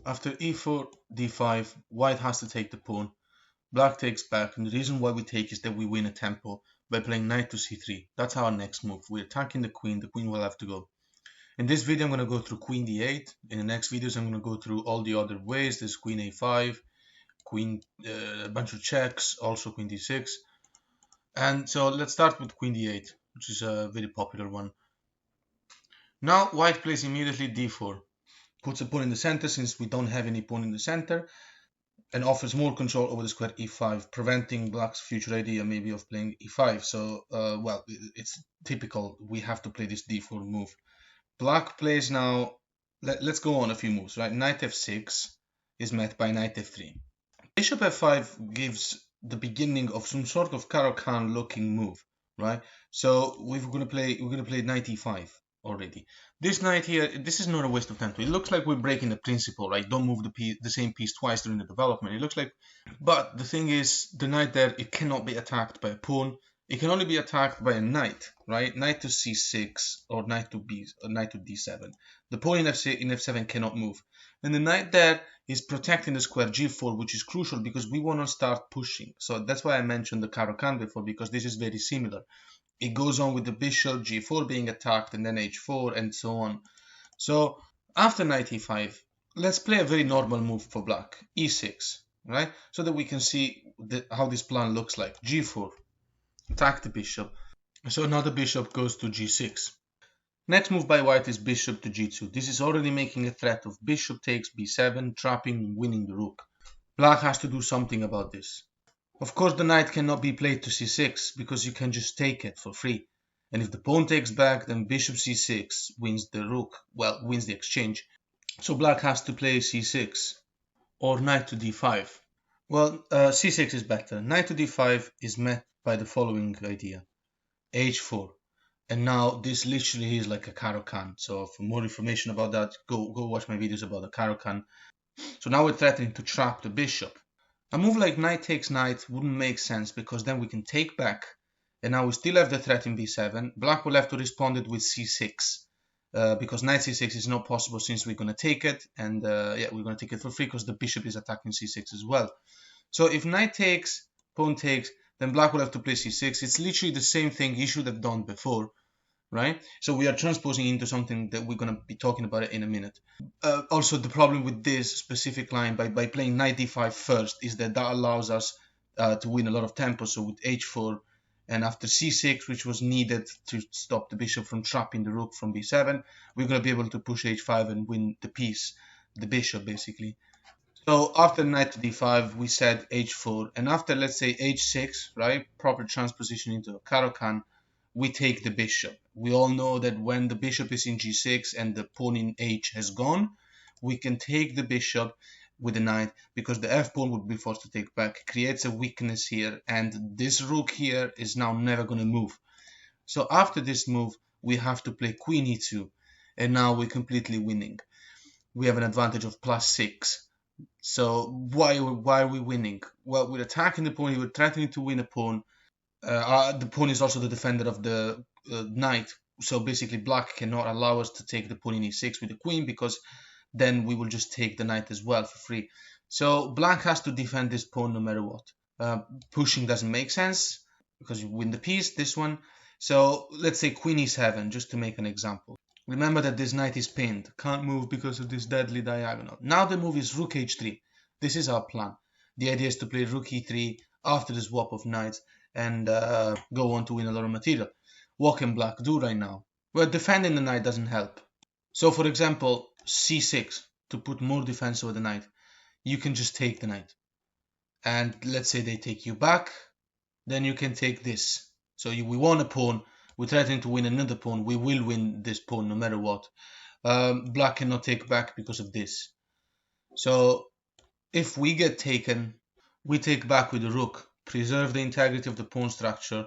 After e4, d5, white has to take the pawn. Black takes back, and the reason why we take is that we win a tempo by playing knight to c3. That's our next move. We're attacking the queen will have to go. In this video, I'm going to go through queen d8. In the next videos, I'm going to go through all the other ways. There's queen a5, a bunch of checks, also queen d6. And so let's start with queen d8, which is a very popular one. Now white plays immediately d4, puts a pawn in the center since we don't have any pawn in the center, and offers more control over the square e5, preventing black's future idea maybe of playing e5. So, well, it's typical. We have to play this d4 move. Black plays now, let's go on a few moves, right? Knight f6 is met by knight f3. Bishop f5 gives the beginning of some sort of Caro-Kann looking move, right? So we're gonna play knight e5 already. This knight here, this is not a waste of time. It looks like we're breaking the principle, right? Don't move the same piece twice during the development. It looks like, but the thing is, the knight there, it cannot be attacked by a pawn. It can only be attacked by a knight, right? Knight to c6 or knight to d7. The pawn in f7 cannot move. And the knight there is protecting the square g4, which is crucial because we want to start pushing. So that's why I mentioned the Caro-Kann before, because this is very similar. It goes on with the bishop g4 being attacked and then h4 and so on. So after knight e5, let's play a very normal move for black, e6, right? So that we can see how this plan looks like. g4, attack the bishop. So now the bishop goes to g6. Next move by white is bishop to g2. This is already making a threat of bishop takes b7, trapping, winning the rook. Black has to do something about this. Of course, the knight cannot be played to c6 because you can just take it for free. And if the pawn takes back, then bishop c6 wins the rook, well, wins the exchange. So black has to play c6 or knight to d5. Well, c6 is better. Knight to d5 is met by the following idea. h4. And now this literally is like a Caro-Kann. So for more information about that, go watch my videos about the Caro-Kann. So now we're threatening to trap the bishop. A move like knight takes knight wouldn't make sense because then we can take back, and now we still have the threat in b7. Black will have to respond it with c6 because knight c6 is not possible since we're going to take it, and yeah, we're going to take it for free because the bishop is attacking c6 as well. So if knight takes, pawn takes, then black will have to play c6. It's literally the same thing he should have done before, right? So we are transposing into something that we're going to be talking about in a minute. Also, the problem with this specific line by playing knight d5 first is that allows us to win a lot of tempo. So with h4 and after c6, which was needed to stop the bishop from trapping the rook from b7, we're going to be able to push h5 and win the piece, the bishop basically. So after knight to d5, we said h4, and after, let's say, h6, right, proper transposition into a Caro-Kann, we take the bishop. We all know that when the bishop is in g6 and the pawn in h has gone, we can take the bishop with the knight because the f-pawn would be forced to take back. It creates a weakness here, and this rook here is now never going to move. So after this move, we have to play queen e2, and now we're completely winning. We have an advantage of +6. So why are we winning? Well, we're attacking the pawn, we're threatening to win a pawn. The pawn is also the defender of the knight, so basically black cannot allow us to take the pawn in e6 with the queen because then we will just take the knight as well for free. So black has to defend this pawn no matter what. Pushing doesn't make sense because you win the piece, this one. So let's say queen e7, just to make an example. Remember that this knight is pinned, can't move because of this deadly diagonal. Now the move is rook h3. This is our plan. The idea is to play rook e3 after the swap of knights and go on to win a lot of material. What can black do right now? Well, defending the knight doesn't help. So for example, c6, to put more defense over the knight, you can just take the knight. And let's say they take you back, then you can take this. So we won a pawn, we're threatening to win another pawn, we will win this pawn no matter what. Black cannot take back because of this. So if we get taken, we take back with the rook, preserve the integrity of the pawn structure,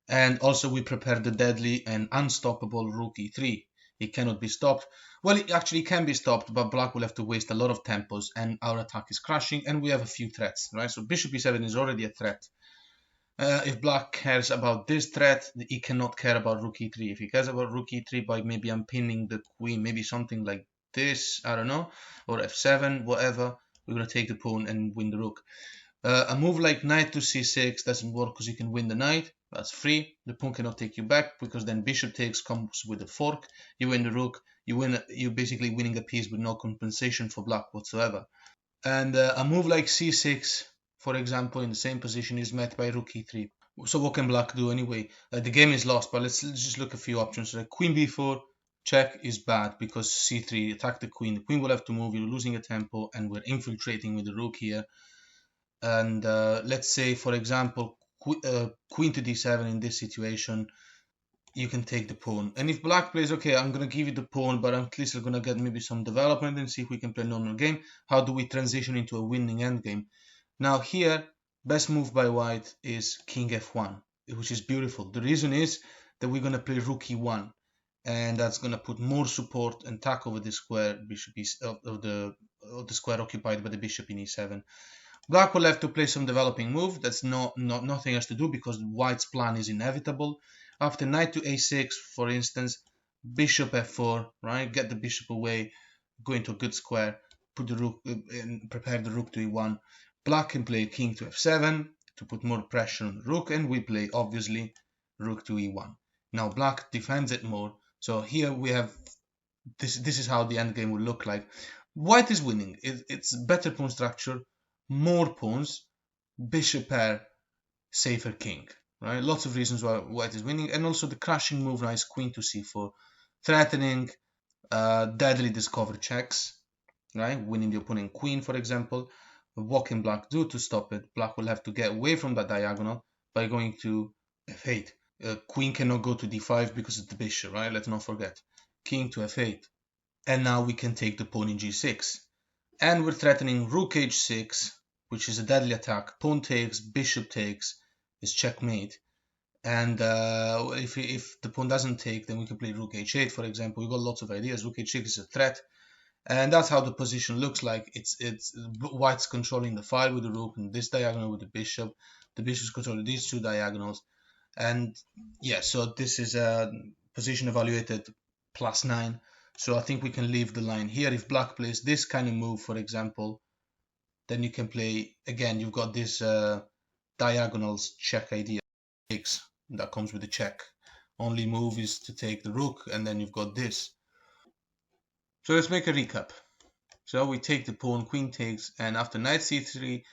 and also we prepare the deadly and unstoppable rook e3. It cannot be stopped. Well, it actually can be stopped, but black will have to waste a lot of tempos and our attack is crashing and we have a few threats, right? So bishop e7 is already a threat. If black cares about this threat, he cannot care about rook e3. If he cares about rook e3 by maybe unpinning the queen, maybe something like this, I don't know, or f7, whatever. We're going to take the pawn and win the rook. A move like knight to c6 doesn't work because you can win the knight. That's free. The pawn cannot take you back because then bishop takes comes with a fork. You win the rook. You're basically winning a piece with no compensation for black whatsoever. And a move like c6, for example, in the same position is met by rook e3. So what can black do anyway? The game is lost, but let's just look at a few options. Queen b4 check is bad because c3 attack the queen. The queen will have to move. You're losing a tempo, and we're infiltrating with the rook here. And let's say, for example, queen to d7 in this situation, you can take the pawn. And if black plays, okay, I'm going to give you the pawn, but at least I'm going to get maybe some development and see if we can play a normal game. How do we transition into a winning endgame? Now here, best move by white is king f1, which is beautiful. The reason is that we're going to play rook e1, and that's going to put more support and attack over the square bishop of the square occupied by the bishop in e7. Black will have to play some developing move. That's nothing else to do because white's plan is inevitable. After knight to a6, for instance, bishop f4, right? Get the bishop away, go into a good square, put the rook and prepare the rook to e1. Black can play king to f7 to put more pressure on the rook, and we play obviously rook to e1. Now black defends it more. So here we have this is how the endgame will look like. White is winning. It's better pawn structure, more pawns, bishop pair, safer king, right? Lots of reasons why white is winning, and also the crashing move now is queen to c4, threatening deadly discover checks, right? Winning the opponent queen, for example. What can black do to stop it? Black will have to get away from that diagonal by going to f8. Queen cannot go to d5 because of the bishop, right? Let's not forget. King to f8. And now we can take the pawn in g6. And we're threatening rook h6, which is a deadly attack. Pawn takes, bishop takes, is checkmate. And if the pawn doesn't take, then we can play rook h8, for example. We've got lots of ideas. Rook h6 is a threat. And that's how the position looks like. It's white's controlling the file with the rook and this diagonal with the bishop. The bishop's controlling these two diagonals. And yeah, so this is a position evaluated +9. So I think we can leave the line here. If black plays this kind of move, for example, then you can play, again, you've got this diagonals check idea that comes with the check. Only move is to take the rook, and then you've got this. So let's make a recap. So we take the pawn, queen takes, and after knight c3,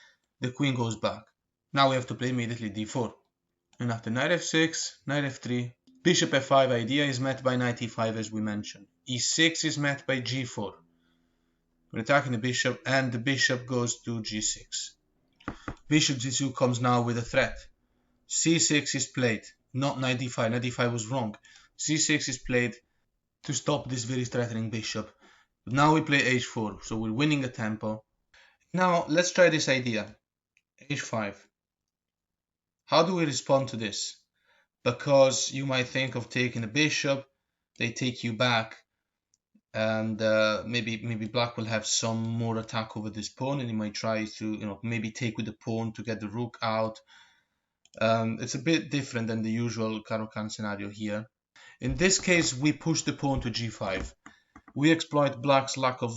the queen goes back. Now we have to play immediately d4. And after knight f6, knight f3, bishop f5 idea is met by knight e5 as we mentioned. e6 is met by g4. We're attacking the bishop, and the bishop goes to g6. Bishop g2 comes now with a threat. c6 is played, not knight d5. Knight d5 was wrong. c6 is played to stop this very threatening bishop. But now we play h4, so we're winning a tempo. Now let's try this idea. h5. How do we respond to this? Because you might think of taking a bishop, they take you back, and maybe black will have some more attack over this pawn, and he might try to maybe take with the pawn to get the rook out. It's a bit different than the usual Caro-Kann scenario here. In this case, we push the pawn to g5. We exploit black's lack of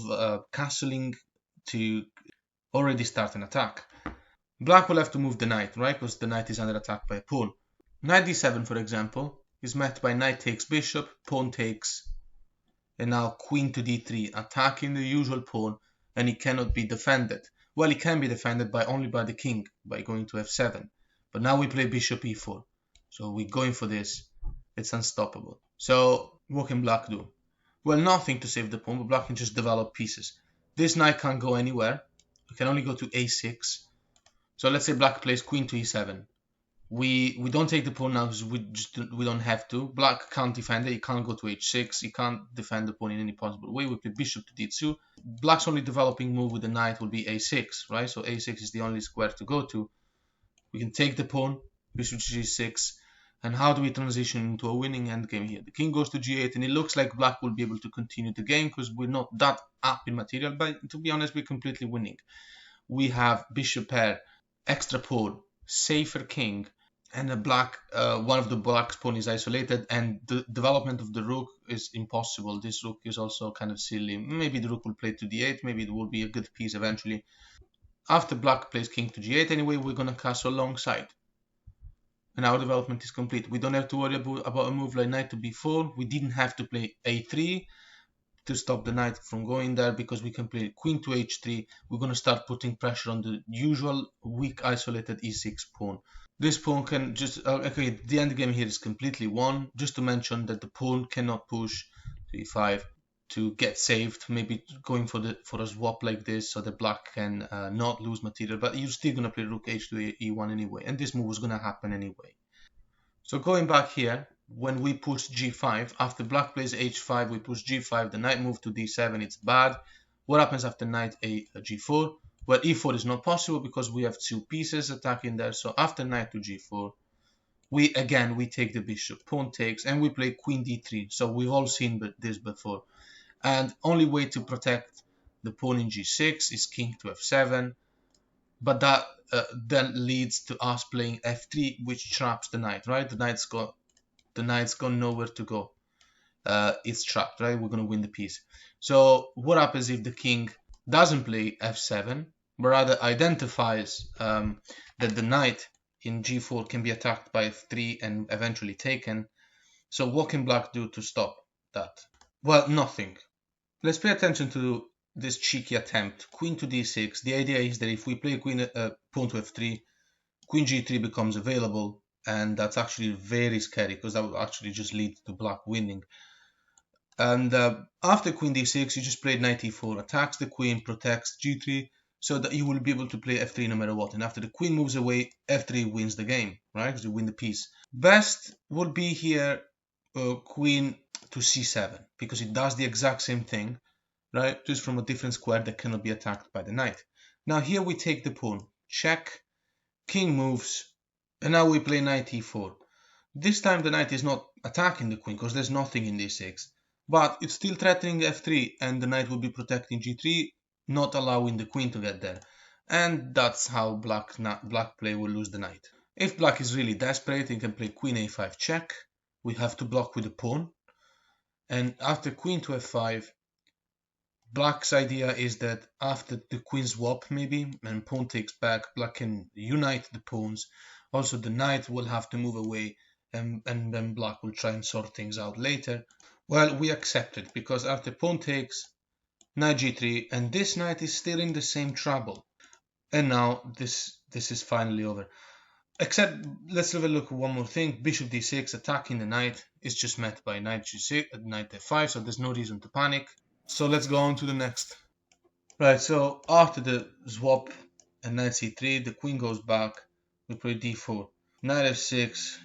castling to already start an attack. Black will have to move the knight, right? Because the knight is under attack by a pawn. Knight d7, for example, is met by knight takes bishop, pawn takes, and now queen to d3, attacking the usual pawn, and it cannot be defended. Well, it can be defended only by the king, by going to f7. But now we play bishop e4. So we're going for this. It's unstoppable. So what can black do? Well, nothing to save the pawn, but black can just develop pieces. This knight can't go anywhere. We can only go to a6. So let's say black plays queen to e7. We don't take the pawn now because we don't have to. Black can't defend it. He can't go to h6. He can't defend the pawn in any possible way. We play bishop to d2. Black's only developing move with the knight will be a6, right? So a6 is the only square to go to. We can take the pawn, bishop to g6. And how do we transition into a winning endgame here? The king goes to g8, and it looks like black will be able to continue the game because we're not that up in material. But to be honest, we're completely winning. We have bishop pair, extra pawn, safer king, and one of the black's pawn is isolated, and the development of the rook is impossible. This rook is also kind of silly. Maybe the rook will play to d8, maybe it will be a good piece eventually. After black plays king to g8 anyway, we're gonna castle alongside. And our development is complete. We don't have to worry about a move like knight to b4. We didn't have to play a3 to stop the knight from going there, because we can play queen to h3. We're going to start putting pressure on the usual weak isolated e6 pawn. This pawn can just okay, the endgame here is completely won. Just to mention that the pawn cannot push to e5 to get saved, maybe going for a swap like this so that black can not lose material, but you're still going to play rook h2 e1 anyway, and this move was going to happen anyway. So going back here, when we push g5, after black plays h5, we push g5, the knight move to d7, it's bad. What happens after knight g4? Well, e4 is not possible because we have two pieces attacking there. So after knight to g4, we take the bishop, pawn takes, and we play queen d3. So we've all seen this before. And only way to protect the pawn in g6 is king to f7. But that then leads to us playing f3, which traps the knight, right? The knight's got nowhere to go. It's trapped, right? We're going to win the piece. So what happens if the king doesn't play f7, but rather identifies that the knight in g4 can be attacked by f3 and eventually taken? So what can black do to stop that? Well, nothing. Let's pay attention to this cheeky attempt. Queen to d6. The idea is that if we play pawn to f3, queen g3 becomes available, and that's actually very scary because that would actually just lead to black winning. And after queen d6, you just play knight e4, attacks the queen, protects g3, so that you will be able to play f3 no matter what. And after the queen moves away, f3 wins the game, right? Because you win the piece. Best would be here queen to c7, because it does the exact same thing, right? Just from a different square that cannot be attacked by the knight. Now here we take the pawn, check, king moves, and now we play knight e4. This time the knight is not attacking the queen because there's nothing in d6, but it's still threatening f3, and the knight will be protecting g3, not allowing the queen to get there. And that's how black play will lose the knight. If black is really desperate, he can play queen a5 check. We have to block with the pawn. And after queen to f5, black's idea is that after the queen swap maybe, and pawn takes back, black can unite the pawns. Also the knight will have to move away, and then black will try and sort things out later. Well, we accept it, because after pawn takes, knight g3, and this knight is still in the same trouble. And now this is finally over. Except, let's have a look at one more thing. Bishop d6 attacking the knight is just met by knight g6, knight f5, so there's no reason to panic. So let's go on to the next. Right, so after the swap and knight c3, the queen goes back, we play d4, knight f6,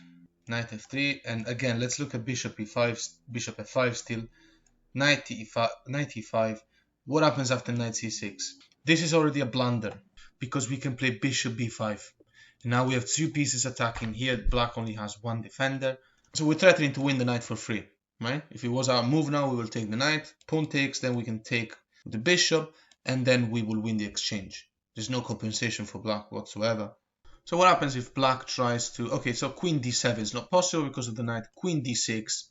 knight f3, and again let's look at bishop e5, bishop f5 still, knight e5. What happens after knight c6? This is already a blunder, because we can play bishop b5. And now we have two pieces attacking here. Black only has one defender, so we're threatening to win the knight for free, right? If it was our move now, we will take the knight, pawn takes, then we can take the bishop, and then we will win the exchange. There's no compensation for black whatsoever. So what happens if black tries to... Okay, so queen d7 is not possible because of the knight. Queen d6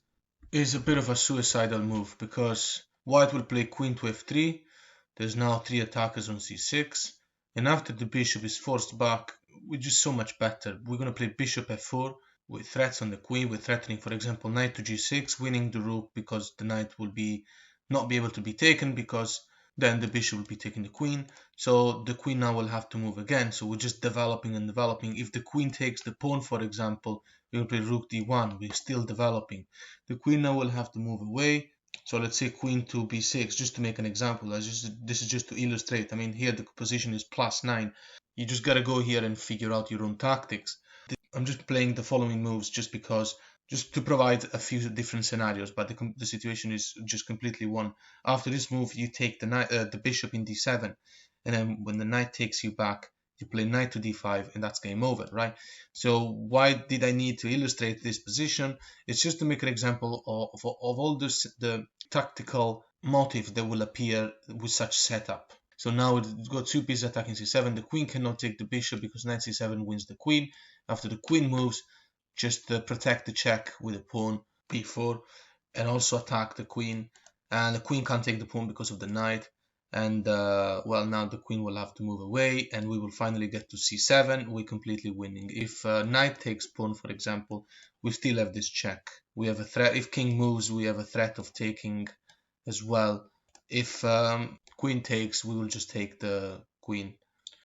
is a bit of a suicidal move, because white will play queen to f3. There's now 3 attackers on c6. And after the bishop is forced back, we're just so much better. We're going to play bishop f4 with threats on the queen. We're threatening, for example, knight to g6, winning the rook, because the knight will not be able to be taken, because then the bishop will be taking the queen. So the queen now will have to move again. So we're just developing and developing. If the queen takes the pawn, for example, we will play rook d1. We're still developing. The queen now will have to move away. So let's say queen to b6, just to make an example. This is just to illustrate. I mean, here the position is +9. You just got to go here and figure out your own tactics. I'm just playing the following moves just to provide a few different scenarios, but the situation is just completely one. After this move, you take the bishop in d7, and then when the knight takes you back, you play knight to d5, and that's game over, right? So why did I need to illustrate this position? It's just to make an example of all the tactical motive that will appear with such setup. So now it's got two pieces attacking c7. The queen cannot take the bishop because knight c7 wins the queen. After the queen moves, just protect the check with a pawn b4 and also attack the queen. And the queen can't take the pawn because of the knight. And well, now the queen will have to move away and we will finally get to c7. We're completely winning. If knight takes pawn, for example, we still have this check. We have a threat. If king moves, we have a threat of taking as well. If queen takes, we will just take the queen.